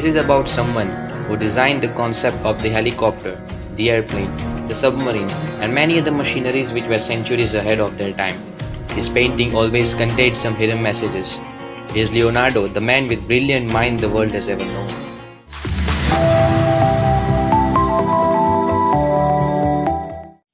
This is about someone who designed the concept of the helicopter, the airplane, the submarine, and many other machineries which were centuries ahead of their time. His painting always contained some hidden messages. He is Leonardo, the man with brilliant mind the world has ever known.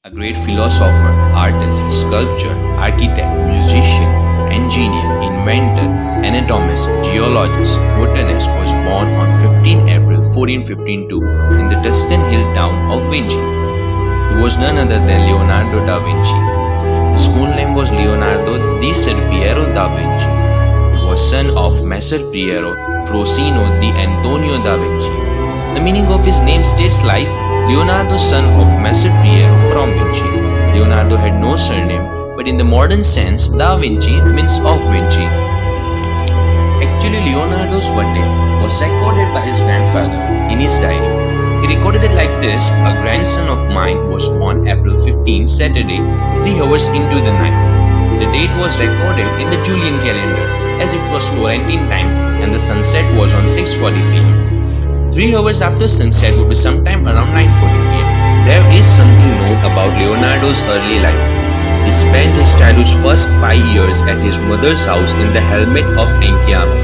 A great philosopher, artist, sculptor, architect, musician, engineer, inventor, anatomist, geologist, botanist was born on 15 April 1452 in the Tuscan hill town of Vinci. He was none other than Leonardo da Vinci. His full name was Leonardo di Piero da Vinci. He was son of Messer Piero Frosino di Antonio da Vinci. The meaning of his name states like Leonardo, son of Messer Piero from Vinci. Leonardo had no surname, but in the modern sense, Da Vinci means of Vinci. Actually, Leonardo's birthday was recorded by his grandfather in his diary. He recorded it like this: a grandson of mine was born April 15, Saturday, 3 hours into the night. The date was recorded in the Julian calendar as it was Florentine time and the sunset was on 6:40 pm. 3 hours after sunset would be sometime around 9:40 pm. There is something known about Leonardo's early life. He spent his childhood's first 5 years at his mother's house in the Helmet of Anchiano.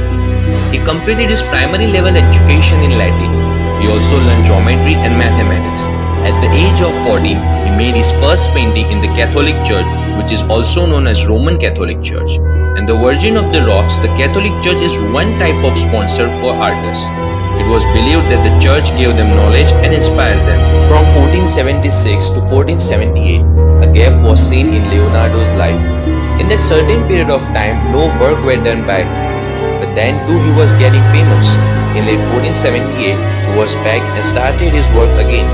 He completed his primary level education in Latin. He also learned geometry and mathematics. At the age of 14, he made his first painting in the Catholic Church, which is also known as Roman Catholic Church. And the Virgin of the Rocks, the Catholic Church is one type of sponsor for artists. It was believed that the church gave them knowledge and inspired them. From 1476 to 1478, a gap was seen in Leonardo's life. In that certain period of time, no work were done by him. But then too he was getting famous. In late 1478, he was back and started his work again.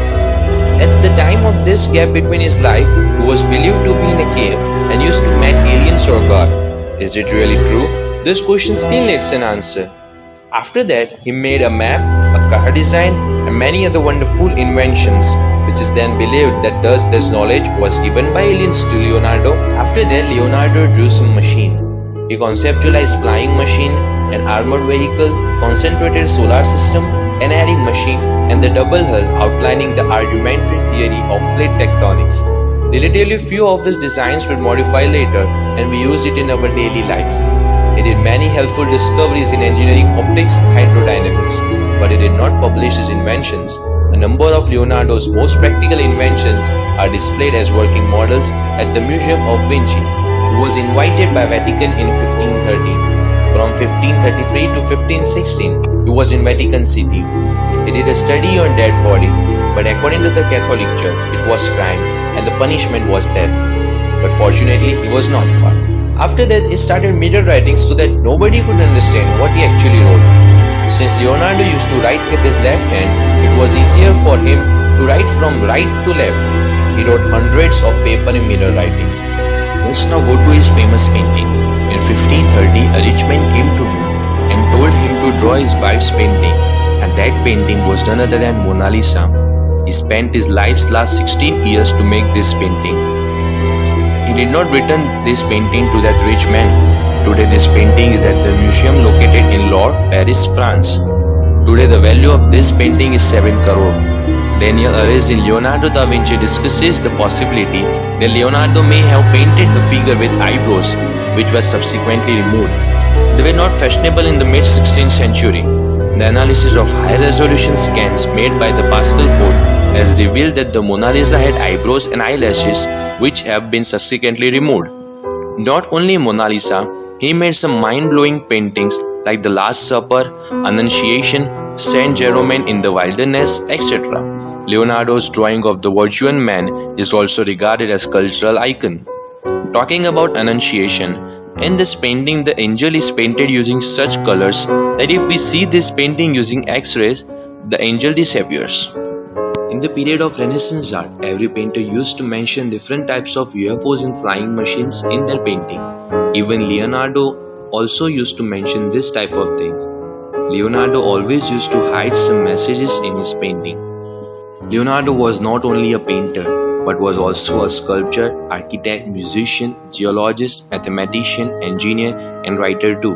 At the time of this gap between his life, he was believed to be in a cave and used to meet aliens or God. Is it really true? This question still needs an answer. After that, he made a map, a car design, and many other wonderful inventions, which is then believed that thus this knowledge was given by aliens to Leonardo. After that, Leonardo drew some machine. He conceptualized flying machine, an armored vehicle, concentrated solar system, an adding machine, and the double hull outlining the argumentary theory of plate tectonics. Relatively few of his designs were modified later, and we use it in our daily life. He did many helpful discoveries in engineering, optics, and hydrodynamics, but he did not publish his inventions. A number of Leonardo's most practical inventions are displayed as working models at the Museum of Vinci. He was invited by Vatican in 1530. From 1533 to 1516, he was in Vatican City. He did a study on dead body, but according to the Catholic Church, it was crime and the punishment was death. But fortunately, he was not caught. After that, he started mirror writing so that nobody could understand what he actually wrote. Since Leonardo used to write with his left hand, it was easier for him to write from right to left. He wrote hundreds of paper in mirror writing. Let's now go to his famous painting. In 1530, a rich man came to him and told him to draw his wife's painting, and that painting was none other than Mona Lisa. He spent his life's last 16 years to make this painting. He did not return this painting to that rich man. Today this painting is at the museum located in Lourdes, Paris, France. Today the value of this painting is 7 crore. Daniel Arez in Leonardo da Vinci discusses the possibility that Leonardo may have painted the figure with eyebrows, which were subsequently removed. They were not fashionable in the mid-16th century. The analysis of high-resolution scans made by the Pascal code has revealed that the Mona Lisa had eyebrows and eyelashes, which have been subsequently removed. Not only Mona Lisa, he made some mind-blowing paintings like the Last Supper, Annunciation, Saint Jerome in the Wilderness, etc. Leonardo's drawing of the Virgin Man is also regarded as a cultural icon. Talking about Annunciation, in this painting the angel is painted using such colors that if we see this painting using X-rays, the angel disappears. In the period of Renaissance art, every painter used to mention different types of UFOs and flying machines in their painting. Even Leonardo also used to mention this type of things. Leonardo always used to hide some messages in his painting. Leonardo was not only a painter, but was also a sculptor, architect, musician, geologist, mathematician, engineer, and writer too.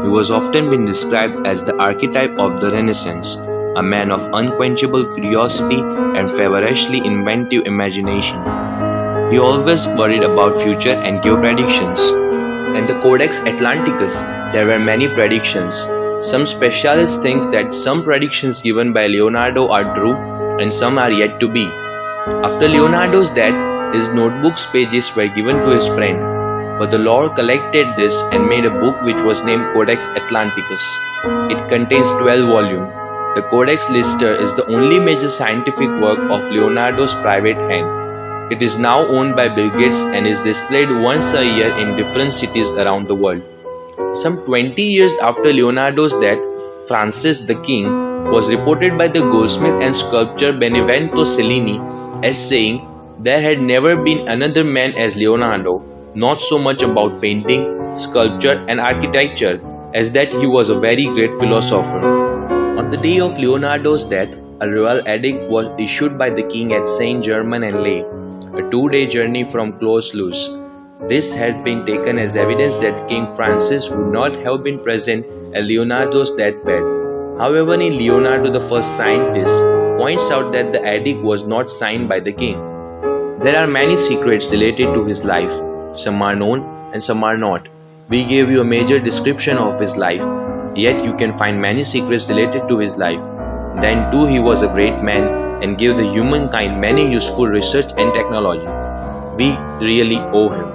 He was often been described as the archetype of the Renaissance, a man of unquenchable curiosity and feverishly inventive imagination. He always worried about future and gave predictions. In the Codex Atlanticus, there were many predictions. Some specialists think that some predictions given by Leonardo are true and some are yet to be. After Leonardo's death, his notebook's pages were given to his friend, but the Lord collected this and made a book which was named Codex Atlanticus. It contains 12 volumes. The Codex Lister is the only major scientific work of Leonardo's private hand. It is now owned by Bill Gates and is displayed once a year in different cities around the world. Some 20 years after Leonardo's death, Francis the King was reported by the goldsmith and sculptor Benevento Cellini as saying there had never been another man as Leonardo, not so much about painting, sculpture and architecture as that he was a very great philosopher. On the day of Leonardo's death, a royal edict was issued by the king at Saint-Germain-en-Laye, a 2-day journey from Clos-Luz. This had been taken as evidence that King Francis would not have been present at Leonardo's deathbed. However, Leonardo the First scientist points out that the edict was not signed by the king. There are many secrets related to his life. Some are known and some are not. We gave you a major description of his life, yet you can find many secrets related to his life. Then too he was a great man and gave the humankind many useful research and technology. We really owe him.